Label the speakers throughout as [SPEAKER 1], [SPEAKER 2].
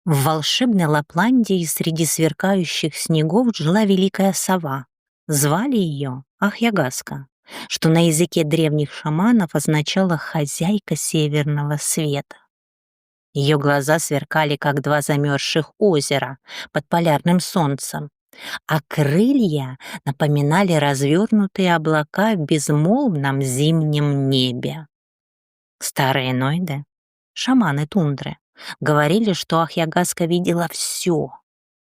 [SPEAKER 1] В волшебной Лапландии среди сверкающих снегов жила великая сова. Звали ее Ахьягаска, что на языке древних шаманов означало «хозяйка северного света». Ее глаза сверкали, как два замерзших озера под полярным солнцем, а крылья напоминали развернутые облака в безмолвном зимнем небе. Старые нойды, шаманы тундры, говорили, что Ахьягаска видела все: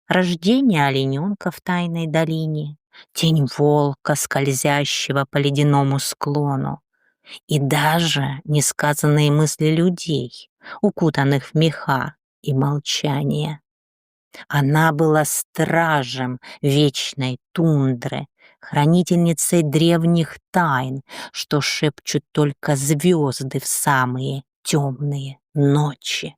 [SPEAKER 1] рождение олененка в тайной долине, тень волка, скользящего по ледяному склону, и даже несказанные мысли людей, укутанных в меха и молчание. Она была стражем вечной тундры, хранительницей древних тайн, что шепчут только звезды в самые темные ночи.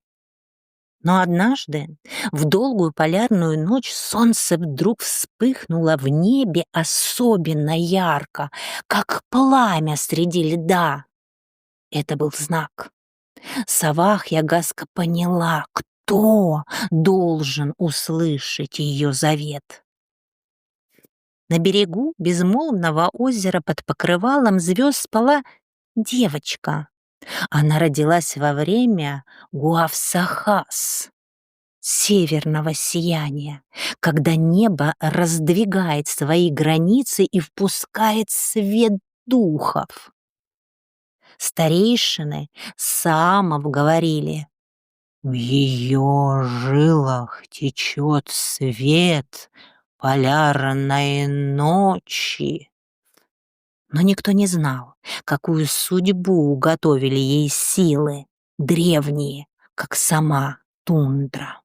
[SPEAKER 1] Но однажды, в долгую полярную ночь, солнце вдруг вспыхнуло в небе особенно ярко, как пламя среди льда. Это был знак. Сова Ахьягаска поняла, кто должен услышать ее завет. На берегу безмолвного озера под покрывалом звезд спала девочка. Она родилась во время Гуавсахас, северного сияния, когда небо раздвигает свои границы и впускает свет духов. Старейшины Саамов говорили: «В ее жилах течет свет полярной ночи». Но никто не знал, какую судьбу уготовили ей силы, древние, как сама тундра.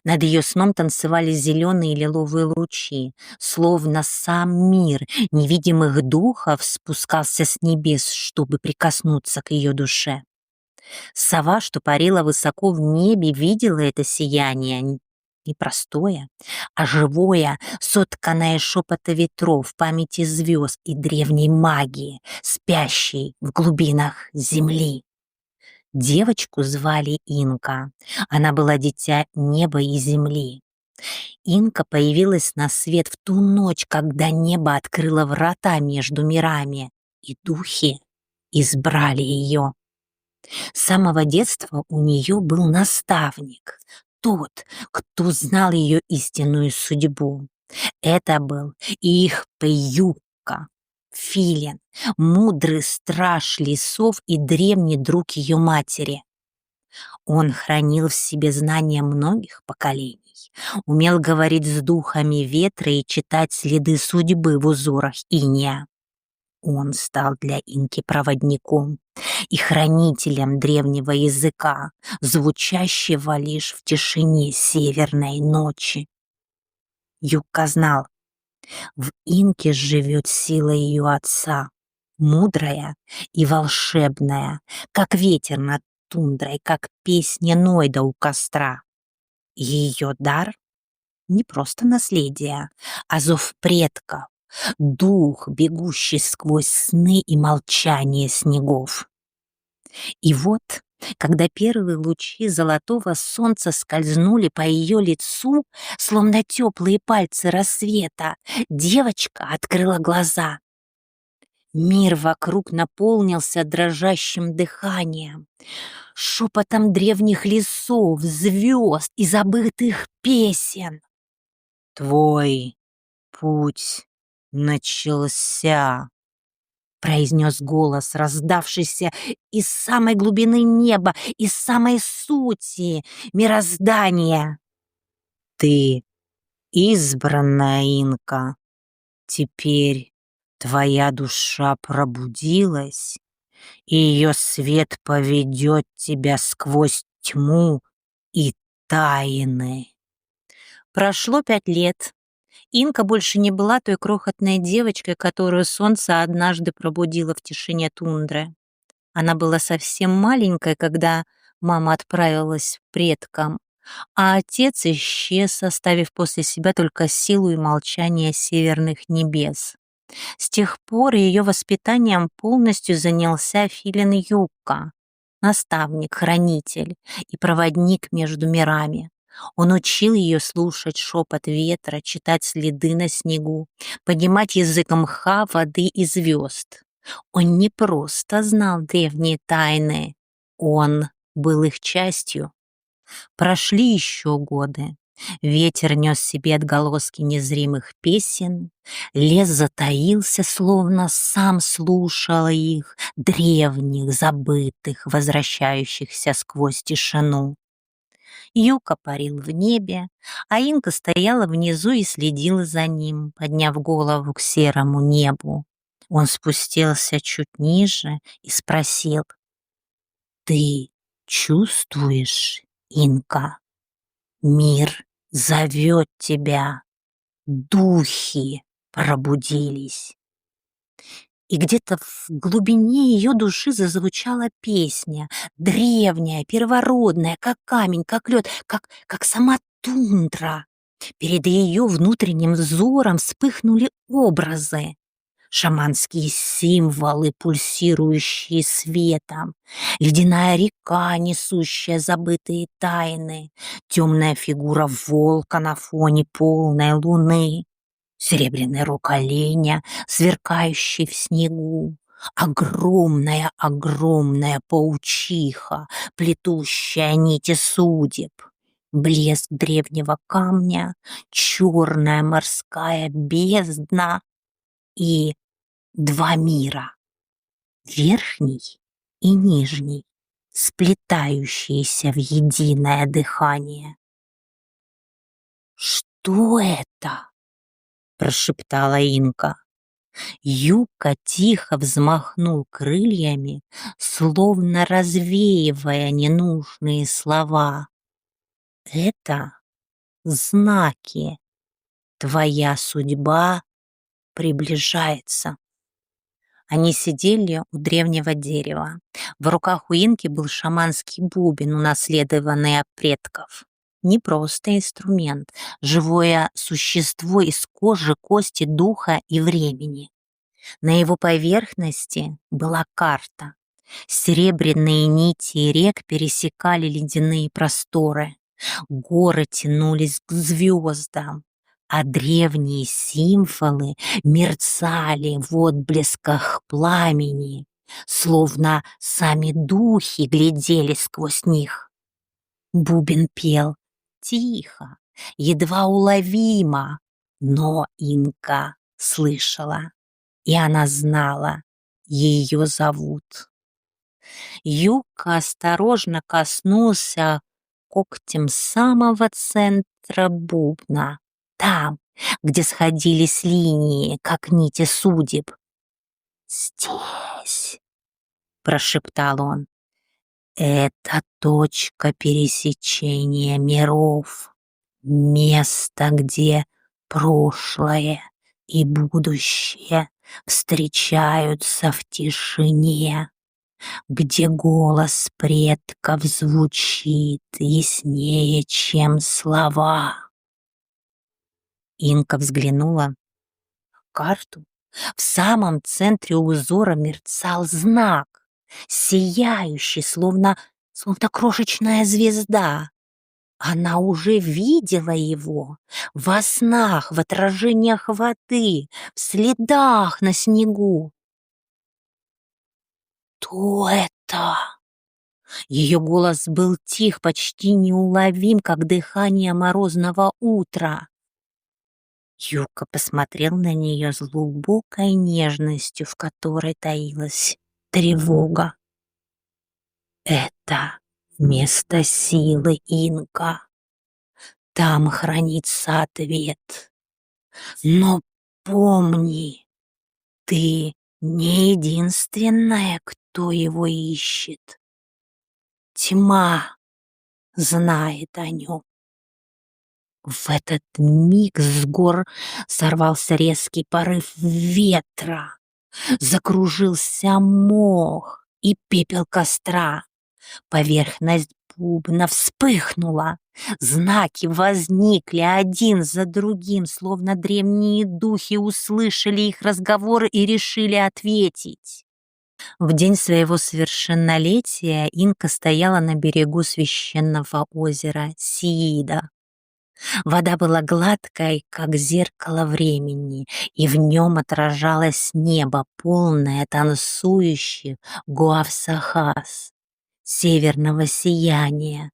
[SPEAKER 1] Над ее сном танцевали зеленые и лиловые лучи, словно сам мир невидимых духов спускался с небес, чтобы прикоснуться к ее душе. Сова, что парила высоко в небе, видела это сияние, не простое, а живое, сотканное шепота ветров, памяти звезд и древней магии, спящей в глубинах земли. Девочку звали Инка. Она была дитя неба и земли. Инка появилась на свет в ту ночь, когда небо открыло врата между мирами, и духи избрали ее. С самого детства у нее был наставник, тот, кто знал ее истинную судьбу. Это был Ихпеюкка, филин, мудрый страж лесов и древний друг ее матери. Он хранил в себе знания многих поколений, умел говорить с духами ветра и читать следы судьбы в узорах инея. Он стал для Инки проводником и хранителем древнего языка, звучащего лишь в тишине северной ночи. Юкка знал, в Инке живет сила ее отца, мудрая и волшебная, как ветер над тундрой, как песня Нойда у костра. Ее дар — не просто наследие, а зов предков, дух, бегущий сквозь сны и молчание снегов. И вот, когда первые лучи золотого солнца скользнули по ее лицу, словно теплые пальцы рассвета, девочка открыла глаза. Мир вокруг наполнился дрожащим дыханием, шепотом древних лесов, звезд и забытых песен. «Твой путь начался», — произнес голос, раздавшийся из самой глубины неба, из самой сути мироздания. «Ты избранная, Инка. Теперь твоя душа пробудилась, и ее свет поведет тебя сквозь тьму и тайны». Прошло 5 лет. Инка больше не была той крохотной девочкой, которую солнце однажды пробудило в тишине тундры. Она была совсем маленькой, когда мама отправилась к предкам, а отец исчез, оставив после себя только силу и молчание северных небес. С тех пор ее воспитанием полностью занялся филин Юкка, наставник, хранитель и проводник между мирами. Он учил ее слушать шепот ветра, читать следы на снегу, поднимать язык мха, воды и звезд. Он не просто знал древние тайны, он был их частью. Прошли еще годы. Ветер нес себе отголоски незримых песен, лес затаился, словно сам слушал их, древних, забытых, возвращающихся сквозь тишину. Юка парил в небе, а Инка стояла внизу и следила за ним, подняв голову к серому небу. Он спустился чуть ниже и спросил: «Ты чувствуешь, Инка? Мир зовет тебя, духи пробудились». И где-то в глубине ее души зазвучала песня, древняя, первородная, как камень, как лед, как сама тундра. Перед ее внутренним взором вспыхнули образы, шаманские символы, пульсирующие светом, ледяная река, несущая забытые тайны, темная фигура волка на фоне полной луны, серебряный рог оленя, сверкающий в снегу, огромная паучиха, плетущая нити судеб, блеск древнего камня, черная морская бездна и два мира, верхний и нижний, сплетающиеся в единое дыхание. «Что это?» — прошептала Инка. Юка тихо взмахнул крыльями, словно развеивая ненужные слова. «Это знаки. Твоя судьба приближается». Они сидели у древнего дерева. В руках у Инки был шаманский бубен, унаследованный от предков. Не просто инструмент, живое существо из кожи, кости, духа и времени. На его поверхности была карта. Серебряные нити рек пересекали ледяные просторы. Горы тянулись к звездам, а древние символы мерцали в отблесках пламени, словно сами духи глядели сквозь них. Бубен пел тихо, едва уловимо, но Инка слышала, и она знала, ее зовут. Юка осторожно коснулся когтем самого центра бубна, там, где сходились линии, как нити судеб. «Здесь», — прошептал он, — «это точка пересечения миров, место, где прошлое и будущее встречаются в тишине, где голос предков звучит яснее, чем слова». Инка взглянула в карту. В самом центре узора мерцал знак, сияющий, словно крошечная звезда. Она уже видела его во снах, в отражениях воды, в следах на снегу. «Кто это?» Ее голос был тих, почти неуловим, как дыхание морозного утра. Юка посмотрел на нее с глубокой нежностью, в которой таилась тревога. «Это место силы, Инка. Там хранится ответ. Но помни, ты не единственная, кто его ищет. Тьма знает о нем». В этот миг с гор сорвался резкий порыв ветра. Закружился мох и пепел костра. Поверхность бубна вспыхнула. Знаки возникли один за другим, словно древние духи услышали их разговоры и решили ответить. В день своего совершеннолетия Инка стояла на берегу священного озера Сиида. Вода была гладкой, как зеркало времени, и в нем отражалось небо, полное танцующих гуавсахас, северного сияния,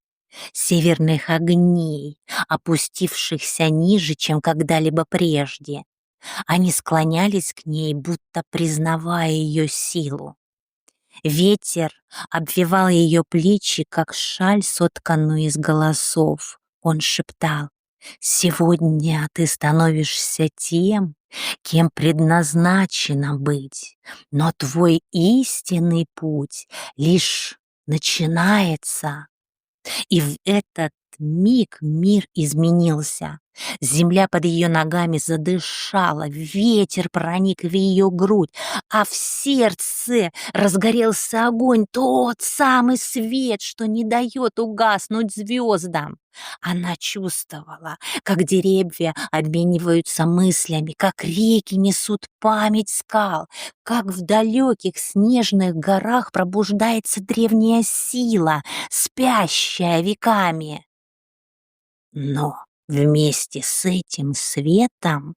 [SPEAKER 1] северных огней, опустившихся ниже, чем когда-либо прежде. Они склонялись к ней, будто признавая ее силу. Ветер обвивал ее плечи, как шаль, сотканную из голосов. Он шептал: «Сегодня ты становишься тем, кем предназначено быть, но твой истинный путь лишь начинается». И в этот миг мир изменился. Земля под ее ногами задышала, ветер проник в ее грудь, а в сердце разгорелся огонь, тот самый свет, что не дает угаснуть звездам. Она чувствовала, как деревья обмениваются мыслями, как реки несут память скал, как в далеких снежных горах пробуждается древняя сила, спящая веками. Но вместе с этим светом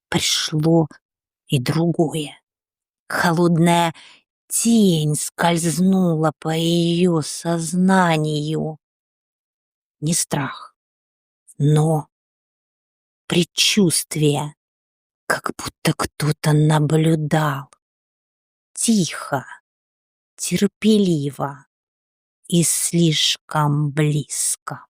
[SPEAKER 1] пришло и другое. Холодная тень скользнула по ее сознанию. Не страх, но предчувствие, как будто кто-то наблюдал. Тихо, терпеливо и слишком близко.